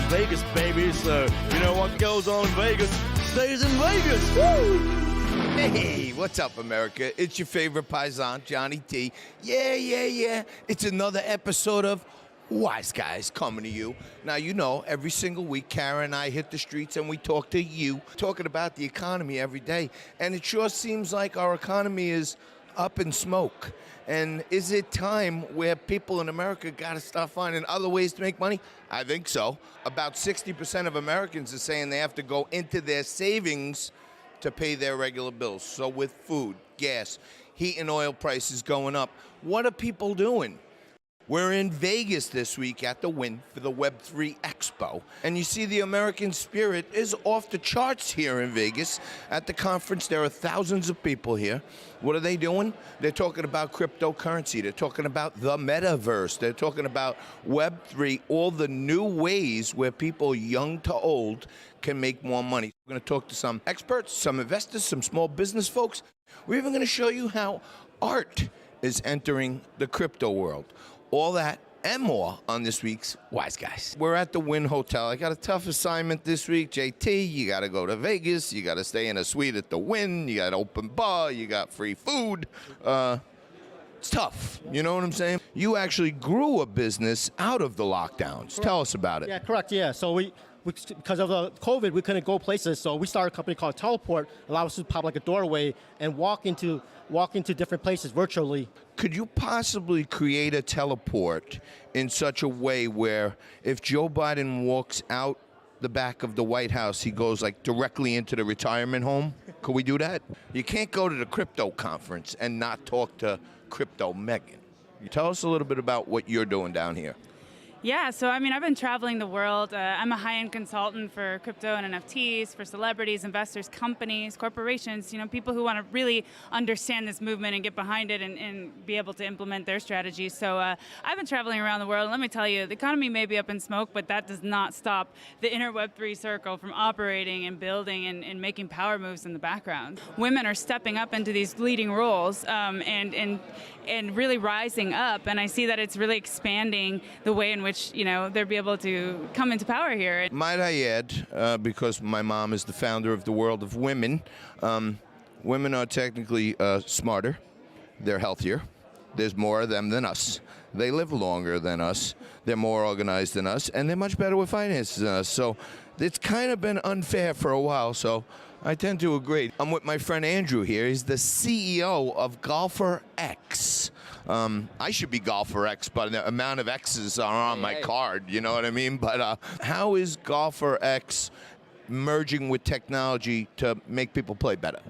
Vegas, baby. So, you know what goes on in Vegas stays in Vegas. Woo! Hey, what's up, America? It's your favorite paisan, Johnny T. Yeah. It's another episode of Wise Guys coming to you. Now, you know, every single week, Kara and I hit the streets and we talk to you, talking about the economy every day. And it sure seems like our economy is up in smoke. And is it time where people in America got to start finding other ways to make money? I think so. About 60% of Americans are saying they have to go into their savings to pay their regular bills. So with food, gas, heat and oil prices going up, what are people doing? We're in Vegas this week at the Wynn for the Web3 Expo. And you see the American spirit is off the charts here in Vegas. At the conference, there are thousands of people here. What are they doing? They're talking about cryptocurrency. They're talking about the Metaverse. They're talking about Web3, all the new ways where people young to old can make more money. We're going to talk to some experts, some investors, some small business folks. We're even going to show you how art is entering the crypto world. All that and more on this week's Wise Guys. We're at the Wynn Hotel. I got a tough assignment this week. JT, you got to go to Vegas. You got to stay in a suite at the Wynn. You got open bar. You got free food. It's tough. You know what I'm saying? You actually grew a business out of the lockdowns. Correct. Tell us about it. Yeah, correct. Yeah. So we because of the COVID, we couldn't go places. So we started a company called Teleport, allow us to pop like a doorway and walk into different places virtually. Could you possibly create a teleport in such a way where if Joe Biden walks out the back of the White House, he goes like directly into the retirement home? Could we do that? You can't go to the crypto conference and not talk to Crypto Megan. You tell us a little bit about what you're doing down here. Yeah, so I mean, I've been traveling the world. I'm a high-end consultant for crypto and NFTs, for celebrities, investors, companies, corporations, you know, people who want to really understand this movement and get behind it and be able to implement their strategies. So I've been traveling around the world, and let me tell you, the economy may be up in smoke, but that does not stop the inner Web3 circle from operating and building and making power moves in the background. Women are stepping up into these leading roles and really rising up, and I see that it's really expanding the way in which, you know, they'll be able to come into power here. Might I add, because my mom is the founder of the World of Women, women are technically smarter, they're healthier, there's more of them than us, they live longer than us, they're more organized than us, and they're much better with finances than us. So it's kind of been unfair for a while, so I tend to agree. I'm with my friend Andrew here. He's the CEO of Golfer X. I should be Golfer X, but the amount of X's are on my card, you know what I mean? But how is Golfer X merging with technology to make people play better?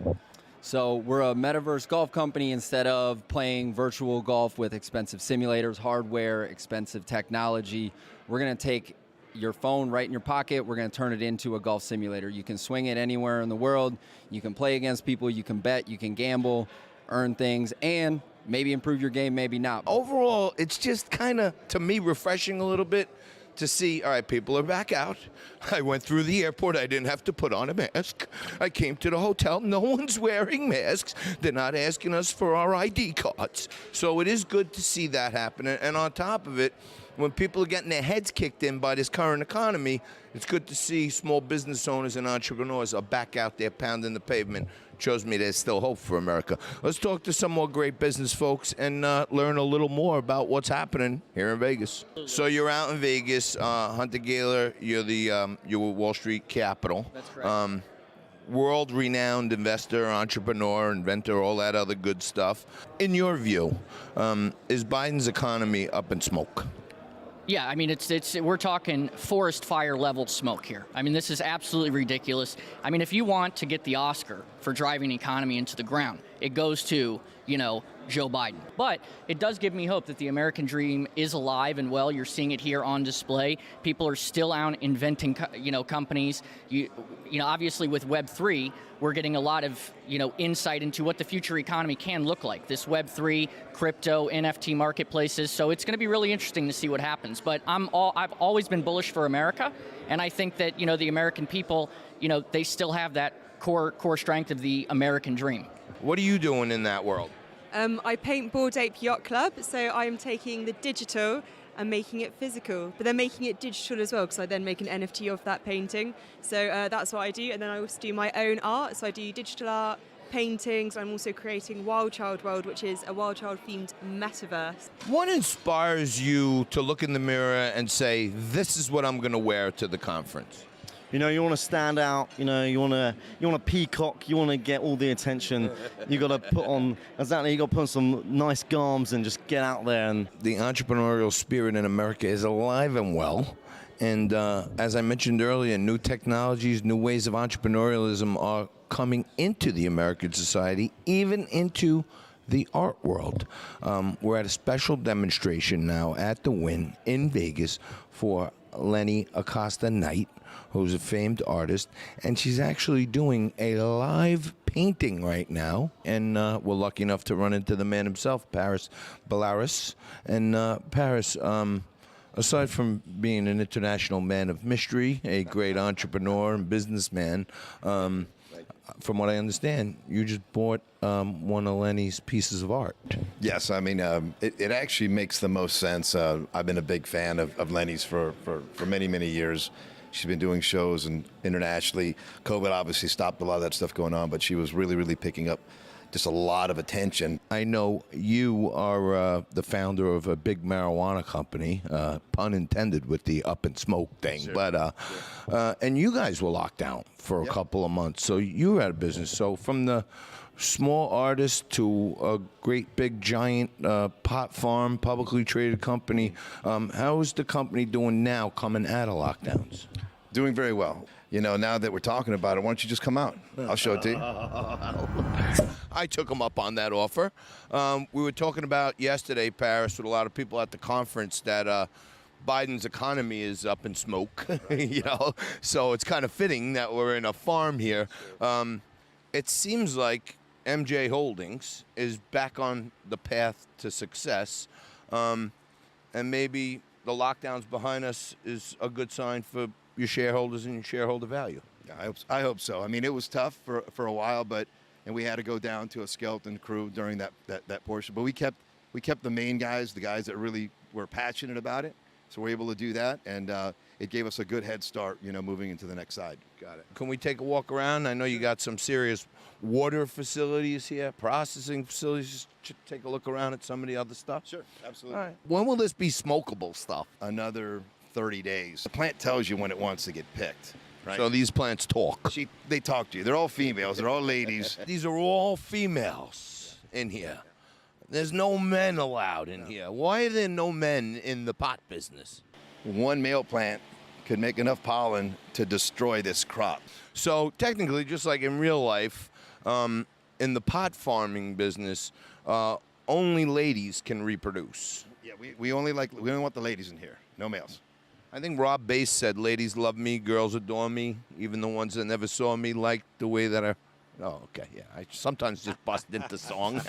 So we're a Metaverse golf company. Instead of playing virtual golf with expensive simulators, hardware, expensive technology, we're going to take your phone right in your pocket. We're going to turn it into a golf simulator. You can swing it anywhere in the world. You can play against people. You can bet. You can gamble, earn things, and maybe improve your game, maybe not. Overall, it's just kind of, to me, refreshing a little bit to see, all right, people are back out. I went through the airport. I didn't have to put on a mask. I came to the hotel. No one's wearing masks. They're not asking us for our ID cards. So it is good to see that happen. And on top of it, when people are getting their heads kicked in by this current economy, it's good to see small business owners and entrepreneurs are back out there pounding the pavement. Shows me there's still hope for America. Let's talk to some more great business folks and learn a little more about what's happening here in Vegas. So you're out in Vegas, Hunter Gaylor. You're Wall Street Capital. That's correct. World-renowned investor, entrepreneur, inventor, all that other good stuff. In your view, is Biden's economy up in smoke? Yeah, I mean, we're talking forest fire level smoke here. I mean, this is absolutely ridiculous. I mean, if you want to get the Oscar for driving the economy into the ground, it goes to, you know, Joe Biden. But it does give me hope that the American dream is alive and well. You're seeing it here on display. People are still out inventing, companies. You know, obviously with Web3, we're getting a lot of, insight into what the future economy can look like. This Web3, crypto, NFT marketplaces. So it's going to be really interesting to see what happens. But I've always been bullish for America, and I think that, the American people, they still have that core strength of the American dream. What are you doing in that world? I paint Bored Ape Yacht Club, so I'm taking the digital and making it physical, but then making it digital as well, because I then make an NFT of that painting. So that's what I do. And then I also do my own art. So I do digital art, paintings. I'm also creating Wild Child World, which is a Wild Child themed metaverse. What inspires you to look in the mirror and say, this is what I'm going to wear to the conference? You know, you want to stand out. You know, you want to peacock. You want to get all the attention. You got to put on exactly. You got to put on some nice garms and just get out there. And the entrepreneurial spirit in America is alive and well. And as I mentioned earlier, new technologies, new ways of entrepreneurialism are coming into the American society, even into the art world. We're at a special demonstration now at the Wynn in Vegas for Lenny Acosta Knight, who's a famed artist, and she's actually doing a live painting right now. And we're lucky enough to run into the man himself, Paris Bellaris. And Paris, aside from being an international man of mystery, a great entrepreneur and businessman, from what I understand, you just bought one of Lenny's pieces of art. Yes, I mean, it actually makes the most sense. I've been a big fan of Lenny's for many, many years. She's been doing shows and internationally. COVID obviously stopped a lot of that stuff going on, but she was really, really picking up just a lot of attention. I know you are the founder of a big marijuana company, pun intended with the up and smoke thing. Sure. But and you guys were locked down for a couple of months, so you were out of business. So from the small artist to a great big giant pot farm, publicly traded company, how is the company doing now coming out of lockdowns? Doing very well. You know, now that we're talking about it, why don't you just come out? I'll show it to you. I took him up on that offer. We were talking about yesterday, Paris, with a lot of people at the conference that Biden's economy is up in smoke, you know, so it's kind of fitting that we're in a farm here. It seems like MJ Holdings is back on the path to success, and maybe the lockdowns behind us is a good sign for your shareholders and your shareholder value. Yeah, I hope so. I mean, it was tough for a while, and we had to go down to a skeleton crew during that portion. But we kept the main guys, the guys that really were passionate about it. So we're able to do that, and it gave us a good head start, you know, moving into the next side. Got it. Can we take a walk around? I know you got some serious water facilities here, processing facilities. Just take a look around at some of the other stuff. Sure, absolutely. All right. When will this be smokable stuff? Another 30 days. The plant tells you when it wants to get picked. Right? So these plants talk. They talk to you. They're all females. They're all ladies. These are all females in here. There's no men allowed in here. Why are there no men in the pot business? One male plant could make enough pollen to destroy this crop. So technically, just like in real life, in the pot farming business, only ladies can reproduce. Yeah, we only want the ladies in here, no males. I think Rob Bass said, ladies love me, girls adore me, even the ones that never saw me like the way that I... Oh, okay, yeah. I sometimes just bust into song.